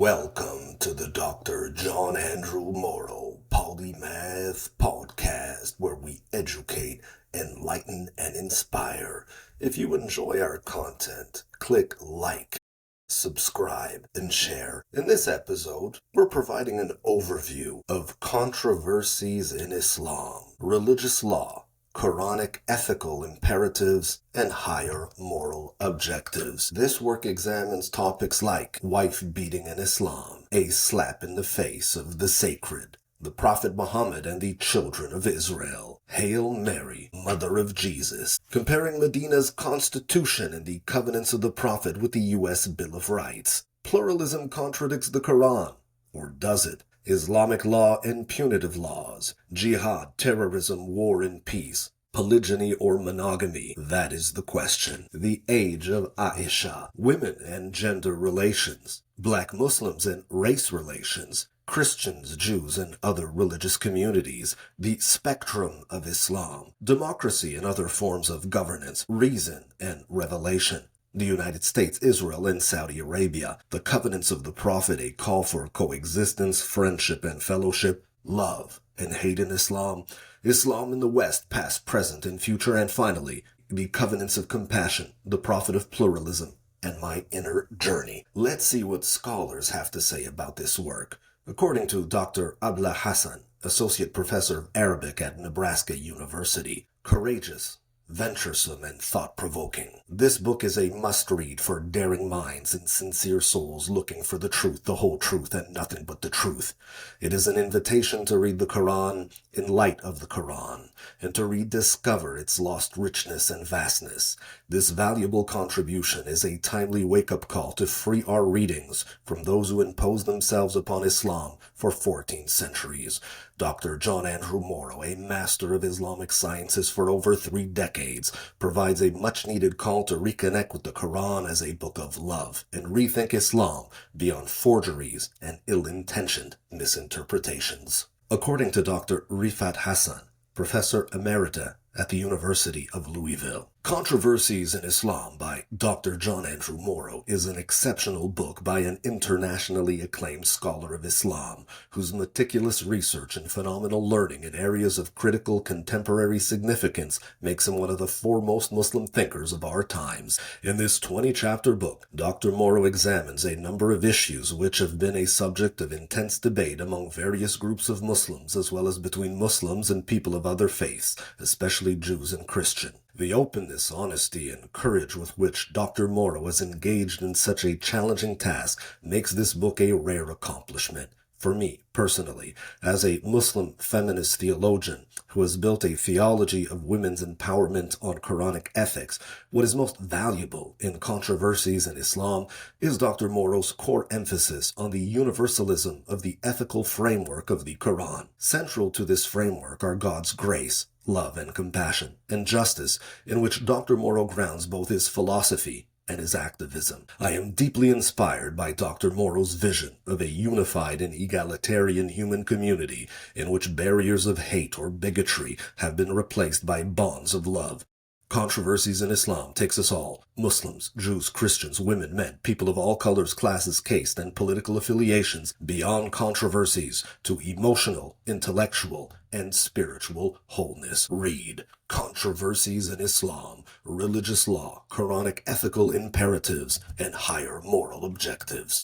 Welcome to the Dr. John Andrew Morrow Polymath Podcast, where we educate, enlighten, and inspire. If you enjoy our content, click like, subscribe, and share. In this episode, we're providing an overview of controversies in Islam, religious law, Qur'anic ethical imperatives, and higher moral objectives. This work examines topics like wife beating in Islam, a slap in the face of the sacred, the Prophet Muhammad and the children of Israel, Hail Mary, Mother of Jesus, comparing Medina's constitution and the covenants of the Prophet with the U.S. Bill of Rights. Pluralism contradicts the Quran, or does it? Islamic law and punitive laws, jihad, terrorism, war and peace, polygyny or monogamy, that is the question. The age of Aisha, women and gender relations, black Muslims and race relations, Christians, Jews, and other religious communities, the spectrum of Islam, democracy and other forms of governance, reason and revelation. The United States, Israel, and Saudi Arabia, the covenants of the Prophet, a call for coexistence, friendship, and fellowship, love and hate in Islam, Islam in the West, past, present, and future, and finally, the covenants of compassion, the Prophet of pluralism, and my inner journey. Let's see what scholars have to say about this work. According to Dr. Abla Hassan, Associate Professor of Arabic at Nebraska University, courageous, venturesome, and thought-provoking. This book is a must-read for daring minds and sincere souls looking for the truth, the whole truth, and nothing but the truth. It is an invitation to read the Quran in light of the Quran, and to rediscover its lost richness and vastness. This valuable contribution is a timely wake-up call to free our readings from those who imposed themselves upon Islam for 14 centuries. Dr. John Andrew Morrow, a master of Islamic sciences for over 3 decades, provides a much-needed call to reconnect with the Quran as a book of love and rethink Islam beyond forgeries and ill-intentioned misinterpretations. According to Dr. Rifat Hassan, Professor Emerita at the University of Louisville, Controversies in Islam by Dr. John Andrew Morrow is an exceptional book by an internationally acclaimed scholar of Islam whose meticulous research and phenomenal learning in areas of critical contemporary significance makes him one of the foremost Muslim thinkers of our times. In this 20-chapter book, Dr. Morrow examines a number of issues which have been a subject of intense debate among various groups of Muslims as well as between Muslims and people of other faiths, especially Jews and Christian. The openness, honesty, and courage with which Dr. Morrow is engaged in such a challenging task makes this book a rare accomplishment. For me, personally, as a Muslim feminist theologian who has built a theology of women's empowerment on Quranic ethics, what is most valuable in Controversies in Islam is Dr. Morrow's core emphasis on the universalism of the ethical framework of the Quran. Central to this framework are God's grace, love and compassion, and justice, in which Dr. Morrow grounds both his philosophy and his activism. I am deeply inspired by Dr. Morrow's vision of a unified and egalitarian human community in which barriers of hate or bigotry have been replaced by bonds of love. Controversies in Islam takes us all, Muslims, Jews, Christians, women, men, people of all colors, classes, caste, and political affiliations, beyond controversies to emotional, intellectual, and spiritual wholeness. Read Controversies in Islam, Religious Law, Quranic Ethical Imperatives, and Higher Moral Objectives.